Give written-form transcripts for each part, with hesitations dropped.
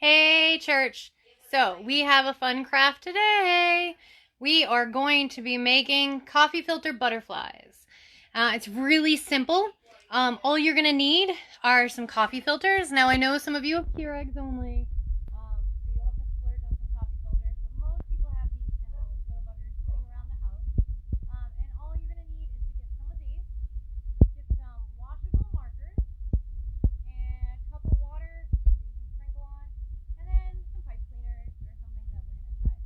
Hey, church. So, we have a fun craft today. We are going to be making coffee filter butterflies. It's really simple. All you're going to need are some coffee filters. Now, I know some of you have Keurigs only. So you'll have to splurge on some coffee filters. But most people have these kind of little buggers sitting around the house. And all you're going to need is to get some of these, get some washable markers, and a cup of water that you can sprinkle on, and then some pipe cleaners or something that we're going to try.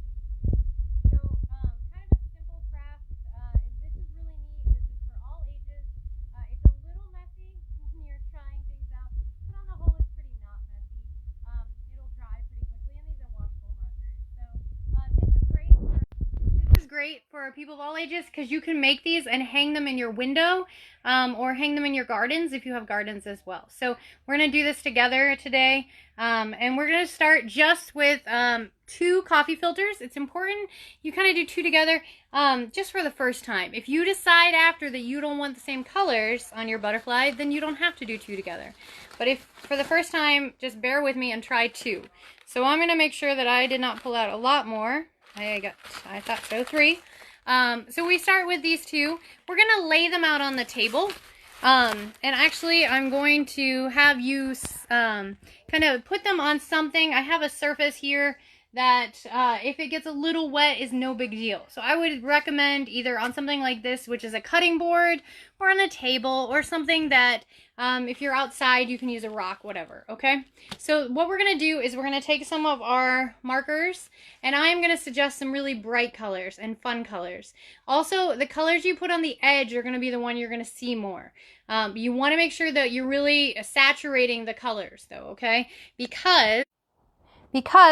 So, kind of a simple craft. And this is really neat. This is for all ages. It's a little messy when you're trying things out, but on the whole, it's pretty not messy. It'll dry pretty quickly, and these are washable markers. So, this is great for people of all ages because you can make these and hang them in your window, or hang them in your gardens if you have gardens as well. So we're going to do this together today, and we're going to start just with 2 coffee filters. It's important you kind of do 2 together, just for the first time. If you decide after that you don't want the same colors on your butterfly, then you don't have to do 2 together. But if for the first time, just bear with me and try 2. So I'm going to make sure that I did not pull out a lot more. I thought so, 3. So we start with these 2. We're going to lay them out on the table. And actually, I'm going to have you kind of put them on something. I have a surface here that if it gets a little wet is no big deal. So I would recommend either on something like this, which is a cutting board, or on a table, or something that if you're outside you can use a rock, whatever. Okay, so what we're gonna do is we're gonna take some of our markers, and I'm gonna suggest some really bright colors and fun colors. Also, the colors you put on the edge are gonna be the one you're gonna see more. You want to make sure that you're really saturating the colors though, okay? Because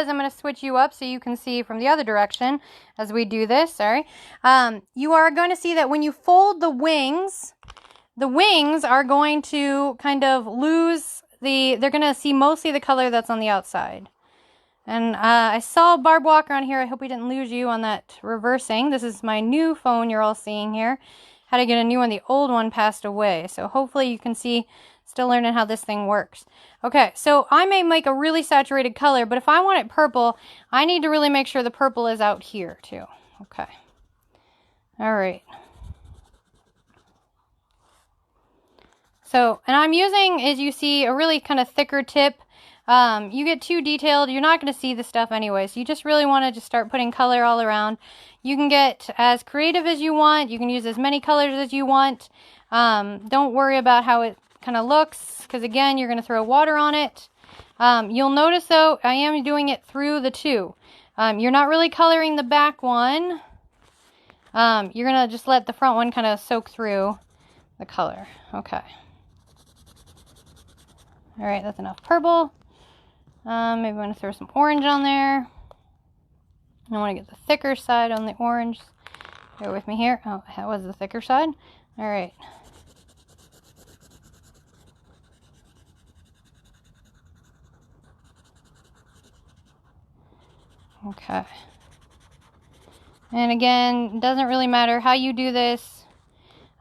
I'm going to switch you up so you can see from the other direction as we do this, sorry. You are going to see that when you fold the wings are going to kind of lose they're going to see mostly the color that's on the outside. And I saw Barb Walker on here. I hope we didn't lose you on that reversing. This is my new phone you're all seeing here. Had to get a new one. The old one passed away. So hopefully you can see, still learning how this thing works. Okay, so I may make a really saturated color, but if I want it purple, I need to really make sure the purple is out here too. Okay. All right. So, and I'm using, as you see, a really kind of thicker tip. You get too detailed, you're not going to see the stuff anyway. So you just really want to just start putting color all around. You can get as creative as you want. You can use as many colors as you want. Don't worry about how it kind of looks, because again, you're going to throw water on it. You'll notice though, I am doing it through the 2. You're not really coloring the back one. You're going to just let the front one kind of soak through the color. Okay. All right, that's enough purple. Maybe I'm going to throw some orange on there. I want to get the thicker side on the orange. Bear with me here. Oh, that was the thicker side. All right. Okay. And again, it doesn't really matter how you do this.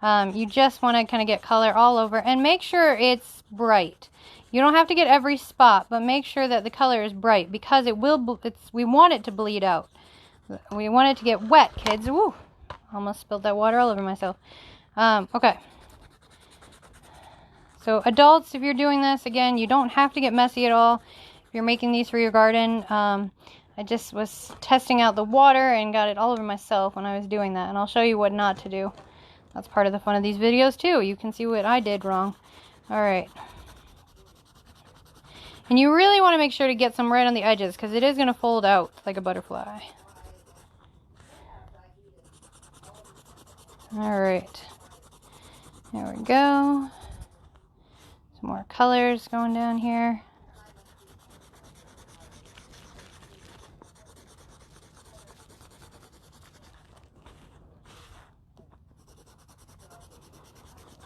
You just want to kind of get color all over and make sure it's bright. You don't have to get every spot, but make sure that the color is bright, because it will. We want it to bleed out. We want it to get wet, kids. Woo! Almost spilled that water all over myself. Okay. So adults, if you're doing this, again, you don't have to get messy at all. If you're making these for your garden, I just was testing out the water and got it all over myself when I was doing that. And I'll show you what not to do. That's part of the fun of these videos too. You can see what I did wrong. All right. And you really want to make sure to get some right on the edges, because it is going to fold out like a butterfly. All right. There we go. Some more colors going down here.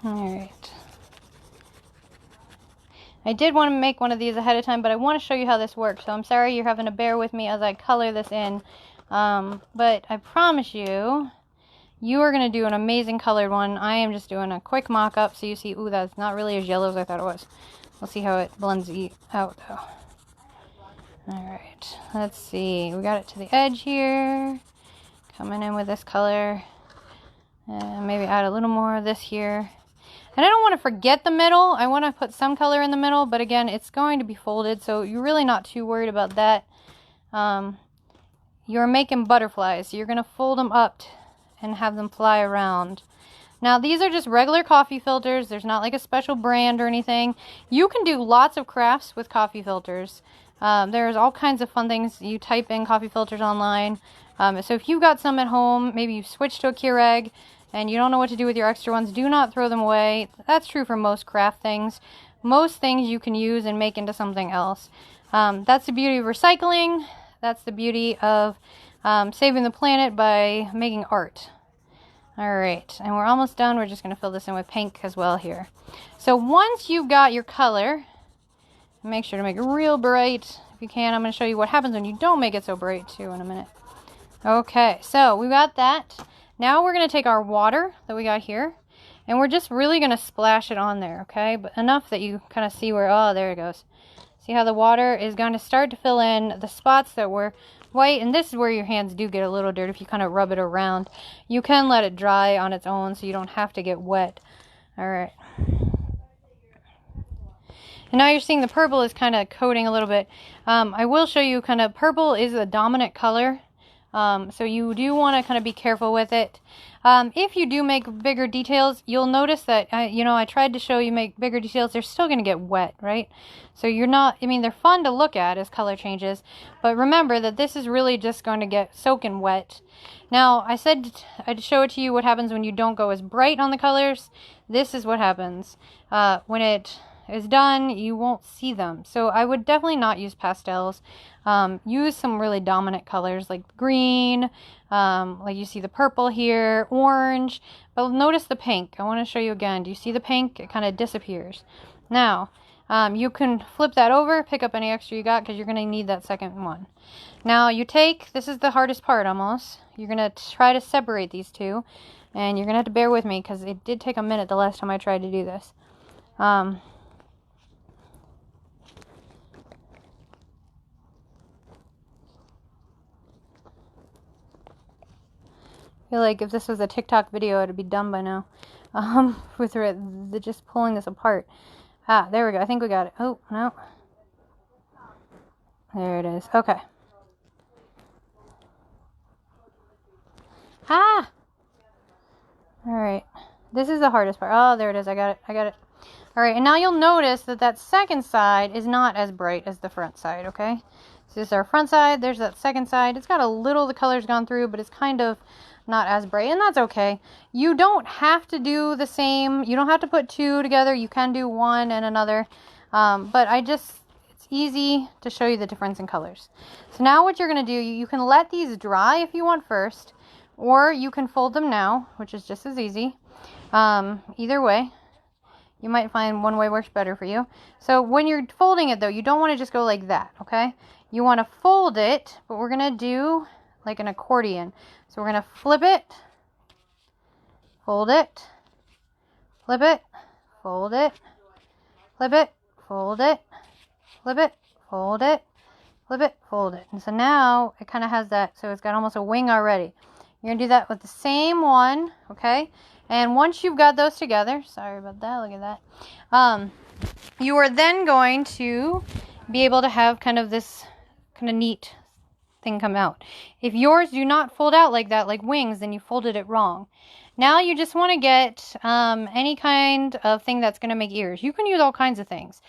All right. I did want to make one of these ahead of time, but I want to show you how this works. So I'm sorry you're having to bear with me as I color this in. But I promise you, you are going to do an amazing colored one. I am just doing a quick mock-up so you see, ooh, that's not really as yellow as I thought it was. We'll see how it blends out though. All right, let's see. We got it to the edge here. Coming in with this color. And maybe add a little more of this here. And I don't want to forget the middle. I want to put some color in the middle, but again, it's going to be folded, so you're really not too worried about that. You're making butterflies, so you're going to fold them up and have them fly around. Now, these are just regular coffee filters. There's not like a special brand or anything. You can do lots of crafts with coffee filters. There's all kinds of fun things. You type in coffee filters online. So if you've got some at home, maybe you've switched to a Keurig, and you don't know what to do with your extra ones, do not throw them away. That's true for most craft things. Most things you can use and make into something else. That's the beauty of recycling. That's the beauty of saving the planet by making art. Alright, and we're almost done. We're just going to fill this in with pink as well here. So once you've got your color, make sure to make it real bright if you can. I'm going to show you what happens when you don't make it so bright too in a minute. Okay, so we got that. Now we're going to take our water that we got here, and we're just really going to splash it on there, okay? But enough that you kind of see where, oh, there it goes. See how the water is going to start to fill in the spots that were white, and this is where your hands do get a little dirty if you kind of rub it around. You can let it dry on its own so you don't have to get wet. All right. And now you're seeing the purple is kind of coating a little bit. I will show you kind of purple is a dominant color. So you do want to kind of be careful with it. If you do make bigger details, you'll notice that, I tried to show you make bigger details. They're still going to get wet, right? So you're not, they're fun to look at as color changes, but remember that this is really just going to get soaking wet. Now, I said I'd show it to you what happens when you don't go as bright on the colors. This is what happens. When it is done, you won't see them. So I would definitely not use pastels. Use some really dominant colors like green, like you see the purple here, orange, but notice the pink. I want to show you again. Do you see the pink? It kind of disappears. Now, you can flip that over, pick up any extra you got because you're going to need that second one. Now you take, this is the hardest part almost, you're going to try to separate these two, and you're going to have to bear with me because it did take a minute the last time I tried to do this. I feel like if this was a TikTok video, it'd be done by now. With the just pulling this apart. Ah, there we go. I think we got it. Oh, no. There it is. Okay. Ah! Alright. This is the hardest part. Oh, there it is. I got it. I got it. Alright, and now you'll notice that that second side is not as bright as the front side, okay? So this is our front side. There's that second side. It's got a little, the color's gone through, but it's kind of not as bright, and that's okay. You don't have to do the same. You don't have to put two together. You can do one and another, but it's easy to show you the difference in colors. So now what you're going to do, you can let these dry if you want first, or you can fold them now, which is just as easy. Either way, you might find one way works better for you. So when you're folding it though, you don't want to just go like that, okay? You want to fold it, but we're going to do like an accordion. So we're going to flip it, fold it, flip it, fold it, flip it, fold it, flip it, fold it, flip it, fold it. And so now it kind of has that, so it's got almost a wing already. You're going to do that with the same one, okay? And once you've got those together, sorry about that, look at that. You are then going to be able to have kind of this kind of neat thing come out. If yours do not fold out like that, like wings, then you folded it wrong. Now you just want to get any kind of thing that's going to make ears. You can use all kinds of things.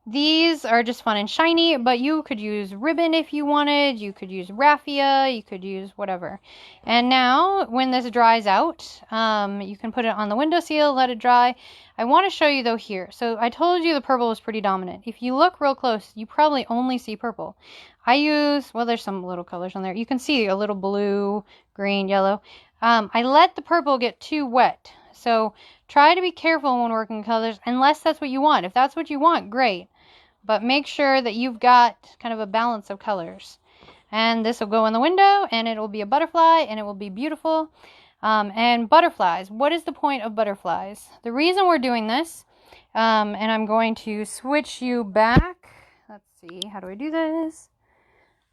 These are just fun and shiny, but you could use ribbon if you wanted. You could use raffia. You could use whatever. And now, when this dries out, you can put it on the windowsill, let it dry. I want to show you, though, here. So I told you the purple was pretty dominant. If you look real close, you probably only see purple. Well, there's some little colors on there. You can see a little blue, green, yellow. I let the purple get too wet. So try to be careful when working colors, unless that's what you want. If that's what you want, great. But make sure that you've got kind of a balance of colors. And this will go in the window, and it will be a butterfly, and it will be beautiful. And butterflies. What is the point of butterflies? The reason we're doing this, and I'm going to switch you back. let's see, how do I do this?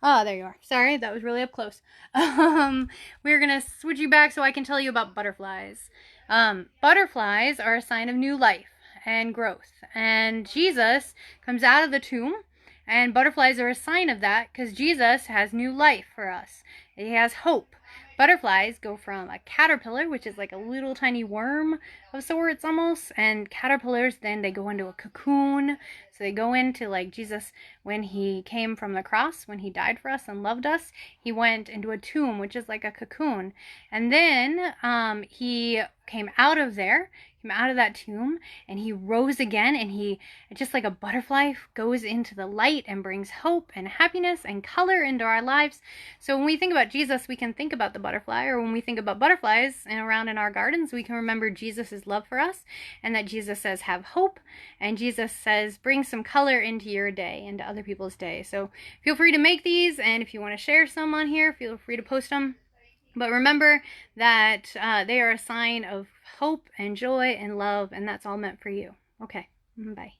Oh, there you are. Sorry, that was really up close. We're going to switch you back so I can tell you about butterflies. Butterflies are a sign of new life and growth. And Jesus comes out of the tomb, and butterflies are a sign of that because Jesus has new life for us. He has hope. Butterflies go from a caterpillar, which is like a little tiny worm of sorts almost, and caterpillars then they go into a cocoon. So they go into, like, Jesus, when he came from the cross, when he died for us and loved us, he went into a tomb, which is like a cocoon. And then he came out of there, came out of that tomb, and he rose again, and he, just like a butterfly, goes into the light and brings hope and happiness and color into our lives. So when we think about Jesus, we can think about the butterfly, or when we think about butterflies and around in our gardens, we can remember Jesus' love for us, and that Jesus says, have hope, and Jesus says, bring some color into your day, into other people's day. So feel free to make these, and if you want to share some on here, feel free to post them. But remember that they are a sign of hope and joy and love, and that's all meant for you. Okay, bye.